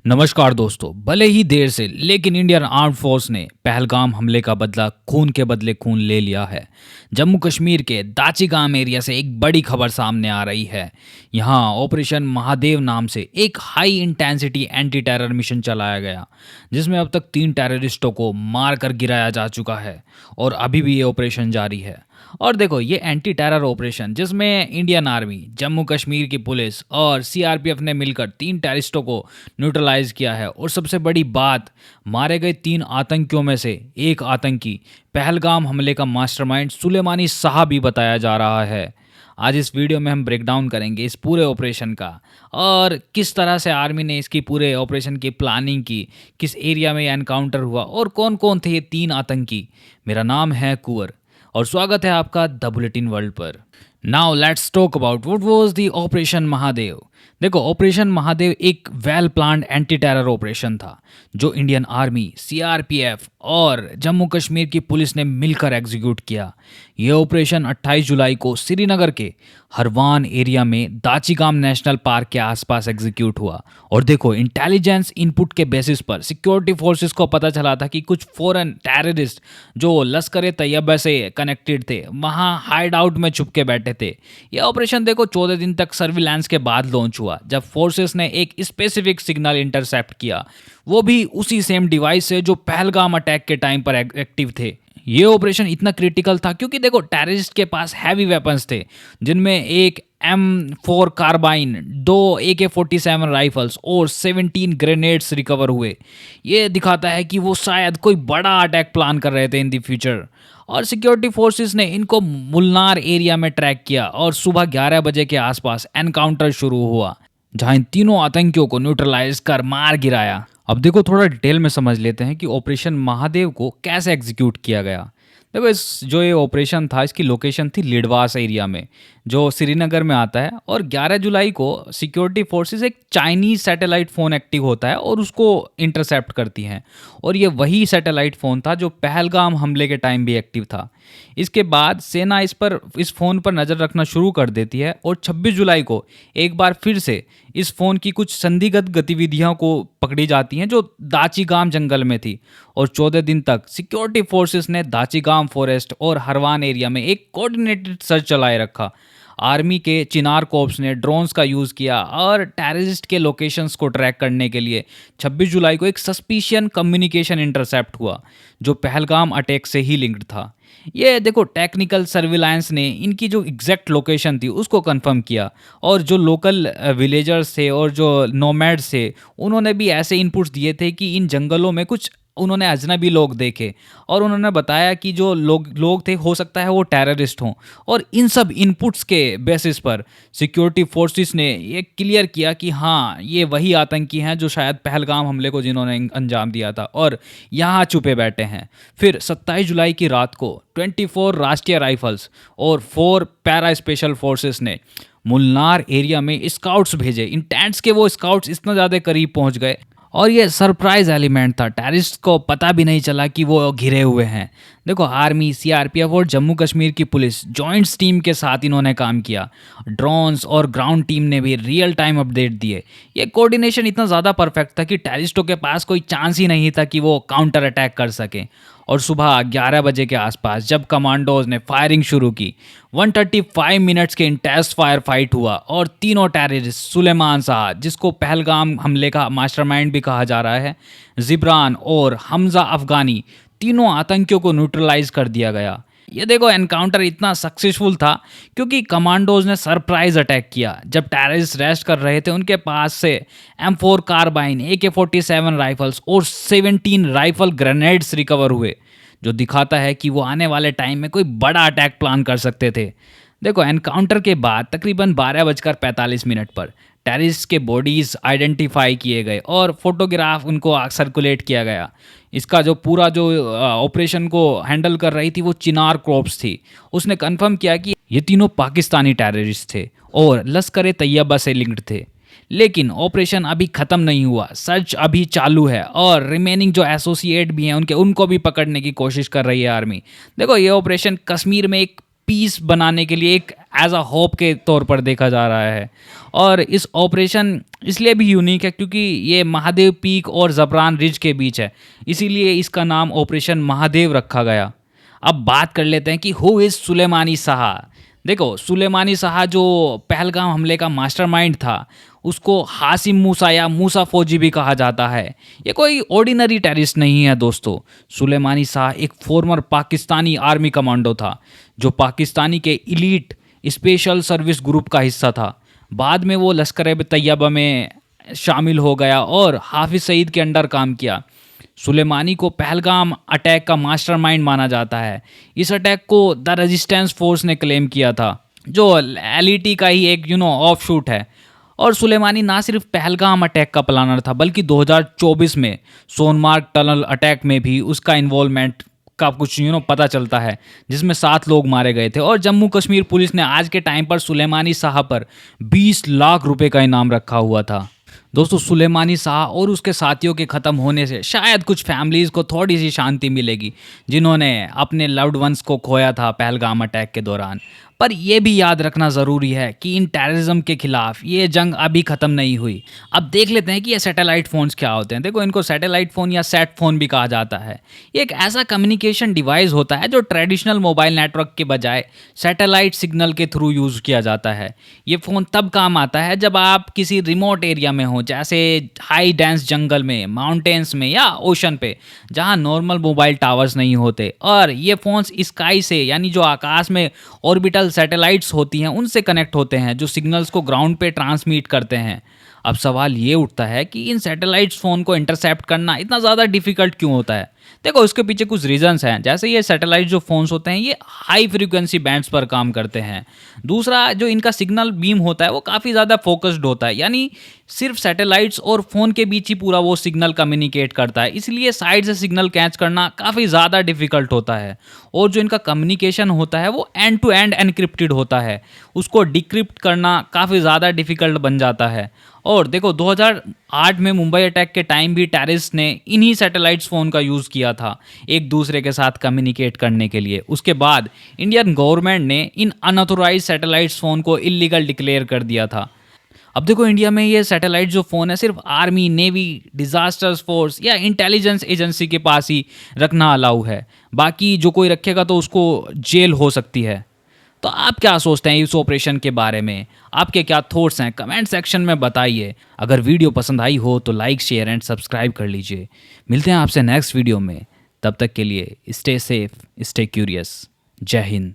नमस्कार दोस्तों। भले ही देर से लेकिन इंडियन आर्म फोर्स ने पहलगाम हमले का बदला खून के बदले खून ले लिया है। जम्मू कश्मीर के दाचिगाम एरिया से एक बड़ी खबर सामने आ रही है। यहाँ ऑपरेशन महादेव नाम से एक high intensity anti terror mission चलाया गया, जिसमें अब तक 3 टेररिस्टों को मार कर गिराया जा चुका है और अभी भी ये ऑपरेशन जारी है। और देखो, ये एंटी टेरर ऑपरेशन जिसमें इंडियन आर्मी, जम्मू कश्मीर की पुलिस और सीआरपीएफ ने मिलकर 3 टेररिस्टों को न्यूट्रलाइज किया है। और सबसे बड़ी बात, मारे गए 3 आतंकियों में से एक आतंकी पहलगाम हमले का मास्टरमाइंड सुलेमानी साहब भी बताया जा रहा है। आज इस वीडियो में हम ब्रेक डाउन करेंगे इस पूरे ऑपरेशन का और किस तरह से आर्मी ने इसकी पूरे ऑपरेशन की प्लानिंग की, किस एरिया में एनकाउंटर हुआ और कौन कौन थे ये 3 आतंकी। मेरा नाम है कुंवर और स्वागत है आपका द बुलेटिन वर्ल्ड पर। Now let's talk about what was the operation Mahadev. देखो, ऑपरेशन महादेव एक well planned anti terror operation था जो इंडियन आर्मी, सीआरपीएफ और जम्मू कश्मीर की पुलिस ने मिलकर एग्जीक्यूट किया। यह ऑपरेशन 28 जुलाई को श्रीनगर के हरवान एरिया में दाचिगाम नेशनल पार्क के आसपास एग्जीक्यूट हुआ। और देखो, इंटेलिजेंस इनपुट के बेसिस पर सिक्योरिटी फोर्सेस को पता चला था कि कुछ फॉरेन टेररिस्ट जो लश्कर ए तैयबा से कनेक्टेड थे वहां हाइड आउट में छुप के बैठे थे। यह ऑपरेशन देखो 14 दिन तक सर्विलांस के बाद लॉन्च हुआ, जब फोर्सेस ने एक स्पेसिफिक सिग्नल इंटरसेप्ट किया, वो भी उसी सेम डिवाइस से जो पहलगाम अटैक के टाइम पर एक्टिव थे। ये ऑपरेशन इतना क्रिटिकल था क्योंकि देखो, टेररिस्ट के पास हैवी वेपन्स थे, जिनमें एक M4 कार्बाइन, 2 AK-47 राइफल्स और 17 ग्रेनेड्स रिकवर हुए। ये दिखाता है कि वो शायद कोई बड़ा अटैक प्लान कर रहे थे इन द फ्यूचर। और सिक्योरिटी फोर्सेस ने इनको मुल्नार एरिया में ट्रैक किया और सुबह 11 बजे के आसपास एनकाउंटर शुरू हुआ, जहां इन तीनों आतंकियों को न्यूट्रलाइज कर मार गिराया। अब देखो, थोड़ा डिटेल में समझ लेते हैं कि ऑपरेशन महादेव को कैसे एग्जीक्यूट किया गया। देखो, ये ऑपरेशन था, इसकी लोकेशन थी लिडवास एरिया में, जो श्रीनगर में आता है। और 11 जुलाई को सिक्योरिटी फोर्सेस एक चाइनीज सैटेलाइट फ़ोन एक्टिव होता है और उसको इंटरसेप्ट करती हैं। और ये वही सैटेलाइट फ़ोन था जो पहलगाम हमले के टाइम भी एक्टिव था। इसके बाद सेना इस फ़ोन पर नज़र रखना शुरू कर देती है और 26 जुलाई को एक बार फिर से इस फ़ोन की कुछ संदिग्ध गतिविधियों को पकड़ी जाती हैं जो दाचिगाम जंगल में थी। और 14 दिन तक सिक्योरिटी फोर्सेस ने दाचिगाम फॉरेस्ट और हरवान एरिया में एक कोऑर्डिनेटेड सर्च चलाए रखा। आर्मी के चिनार कोर्प्स ने ड्रोन्स का यूज़ किया और टेररिस्ट के लोकेशंस को ट्रैक करने के लिए 26 जुलाई को एक सस्पिशियन कम्युनिकेशन इंटरसेप्ट हुआ जो पहलगाम अटैक से ही लिंक्ड था। ये देखो, टेक्निकल सर्विलांस ने इनकी जो एग्जैक्ट लोकेशन थी उसको कंफर्म किया। और जो लोकल विलेजर्स थे और जो नोमैड्स थे, उन्होंने भी ऐसे इनपुट्स दिए थे कि इन जंगलों में कुछ उन्होंने अजनबी लोग देखे और उन्होंने बताया कि जो लोग थे, हो सकता है वो टेररिस्ट हों। और इन सब इनपुट्स के बेसिस पर सिक्योरिटी फोर्सेस ने ये क्लियर किया कि हाँ, ये वही आतंकी हैं जो शायद पहलगाम हमले को जिन्होंने अंजाम दिया था और यहाँ छुपे बैठे हैं। फिर 27 जुलाई की रात को 24 राष्ट्रीय राइफल्स और 4 पैरा स्पेशल फोर्सेस ने मुल्नार एरिया में स्काउट्स भेजे। इन टेंट्स के वो स्काउट्स इतना ज़्यादा करीब पहुँच गए और ये सरप्राइज एलिमेंट था, टेररिस्ट को पता भी नहीं चला कि वो घिरे हुए हैं। देखो, आर्मी, सीआरपीएफ और जम्मू कश्मीर की पुलिस जॉइंट्स टीम के साथ इन्होंने काम किया। ड्रोन्स और ग्राउंड टीम ने भी रियल टाइम अपडेट दिए। ये कोऑर्डिनेशन इतना ज़्यादा परफेक्ट था कि टेररिस्टों के पास कोई चांस ही नहीं था कि वो काउंटर अटैक कर सकें। और सुबह 11 बजे के आसपास जब कमांडोज ने फायरिंग शुरू की, 135 मिनट्स के इंटेंस फायर फाइट हुआ और तीनों टेररिस्ट, सुलेमान साहब जिसको पहलगाम हमले का मास्टरमाइंड भी कहा जा रहा है, जिब्रान और हमजा अफगानी, तीनों आतंकियों को न्यूट्रलाइज कर दिया गया। ये देखो, एनकाउंटर इतना सक्सेसफुल था क्योंकि कमांडोज ने सरप्राइज अटैक किया। जब टेररिस्ट रेस्ट कर रहे थे, उनके पास से M4 कार्बाइन, AK-47 राइफल्स और 17 राइफल ग्रेनेड्स रिकवर हुए, जो दिखाता है कि वो आने वाले टाइम में कोई बड़ा अटैक प्लान कर सकते थे। देखो, एनकाउंटर के बाद तकरीबन 12:45 पर टेररिस्ट के बॉडीज़ आइडेंटिफाई किए गए और फोटोग्राफ उनको सर्कुलेट किया गया। इसका जो पूरा जो ऑपरेशन को हैंडल कर रही थी वो चिनार कॉर्प्स थी। उसने कंफर्म किया कि ये तीनों पाकिस्तानी टेररिस्ट थे और लश्कर ए तैयबा से लिंक्ड थे। लेकिन ऑपरेशन अभी ख़त्म नहीं हुआ, सर्च अभी चालू है और रिमेनिंग जो एसोसिएट भी हैं उनको भी पकड़ने की कोशिश कर रही है आर्मी। देखो, ये ऑपरेशन कश्मीर में एक पीस बनाने के लिए एक एज अ होप के तौर पर देखा जा रहा है। और इस ऑपरेशन इसलिए भी यूनिक है क्योंकि ये महादेव पीक और जफरान रिज के बीच है, इसीलिए इसका नाम ऑपरेशन महादेव रखा गया। अब बात कर लेते हैं कि हु इज़ सुलेमानी शाह। देखो, सुलेमानी शाह जो पहलगाम हमले का मास्टरमाइंड था, उसको हासिम मूसा या मूसा फौजी भी कहा जाता है। ये कोई ऑर्डिनरी टेररिस्ट नहीं है दोस्तों। सुलेमानी शाह एक फॉर्मर पाकिस्तानी आर्मी कमांडो था जो पाकिस्तानी के इलीट स्पेशल सर्विस ग्रुप का हिस्सा था। बाद में वो लश्कर-ए-तैयबा में शामिल हो गया और हाफिज सईद के अंडर काम किया। सुलेमानी को पहलगाम अटैक का मास्टरमाइंड माना जाता है। इस अटैक को द रेजिस्टेंस फोर्स ने क्लेम किया था, जो एलईटी का ही एक ऑफ शूट है। और सुलेमानी ना सिर्फ पहलगाम अटैक का प्लानर था, बल्कि 2024 में सोनमार्ग टनल अटैक में भी उसका इन्वॉल्वमेंट का कुछ पता चलता है, जिसमें 7 लोग मारे गए थे। और जम्मू कश्मीर पुलिस ने आज के टाइम पर सुलेमानी शाह पर 20 लाख रुपए का इनाम रखा हुआ था। दोस्तों, सुलेमानी शाह और उसके साथियों के ख़त्म होने से शायद कुछ फैमिलीज़ को थोड़ी सी शांति मिलेगी, जिन्होंने अपने लव्ड वंस को खोया था पहलगाम अटैक के दौरान। पर यह भी याद रखना ज़रूरी है कि इन टेररिज्म के खिलाफ ये जंग अभी ख़त्म नहीं हुई। अब देख लेते हैं कि ये सैटेलाइट फ़ोन्स क्या होते हैं। देखो, इनको सैटेलाइट फ़ोन या सेट फ़ोन भी कहा जाता है। ये एक ऐसा कम्युनिकेशन डिवाइस होता है जो ट्रेडिशनल मोबाइल नेटवर्क के बजाय सैटेलाइट सिग्नल के थ्रू यूज़ किया जाता है। ये फ़ोन तब काम आता है जब आप किसी रिमोट एरिया में हो, जैसे हाई डेंस जंगल में, माउंटेन्स में या ओशन पे, जहाँ नॉर्मल मोबाइल टावर्स नहीं होते। और ये फ़ोन्स स्काई से, यानी जो आकाश में ऑर्बिटल सैटेलाइट्स होती हैं, उनसे कनेक्ट होते हैं, जो सिग्नल्स को ग्राउंड पे ट्रांसमिट करते हैं। अब सवाल ये उठता है कि इन सैटेलाइट्स फ़ोन को इंटरसेप्ट करना इतना ज़्यादा डिफ़िकल्ट क्यों होता है। देखो, इसके पीछे कुछ रीजंस हैं। जैसे ये सैटेलाइट जो फ़ोन्स होते हैं, ये हाई फ्रीक्वेंसी बैंड्स पर काम करते हैं। दूसरा, जो इनका सिग्नल बीम होता है वो काफ़ी ज़्यादा फोकस्ड होता है, यानी सिर्फ सैटेलाइट्स और फ़ोन के बीच ही पूरा वो सिग्नल कम्युनिकेट करता है, इसलिए साइड से सिग्नल कैच करना काफ़ी ज़्यादा डिफ़िकल्ट होता है। और जो इनका कम्युनिकेशन होता है वो एंड टू एंड एनक्रिप्टेड होता है, उसको डिक्रिप्ट करना काफ़ी ज़्यादा डिफ़िकल्ट बन जाता है। और देखो, 2008 में मुंबई अटैक के टाइम भी टेररिस्ट ने इन्हीं सैटेलाइट्स फ़ोन का यूज़ किया था एक दूसरे के साथ कम्युनिकेट करने के लिए। उसके बाद इंडियन गवर्नमेंट ने इन अनऑथोराइज्ड सैटेलाइट्स फ़ोन को इलीगल डिक्लेयर कर दिया था। अब देखो, इंडिया में ये सैटेलाइट जो फ़ोन है सिर्फ आर्मी, नेवी, डिज़ास्टर्स फोर्स या इंटेलिजेंस एजेंसी के पास ही रखना अलाउ है। बाकी जो कोई रखेगा तो उसको जेल हो सकती है। तो आप क्या सोचते हैं इस ऑपरेशन के बारे में? आपके क्या थॉट्स हैं? कमेंट सेक्शन में बताइए। अगर वीडियो पसंद आई हो तो लाइक, शेयर एंड सब्सक्राइब कर लीजिए। मिलते हैं आपसे नेक्स्ट वीडियो में। तब तक के लिए स्टे सेफ, स्टे क्यूरियस। जय हिंद।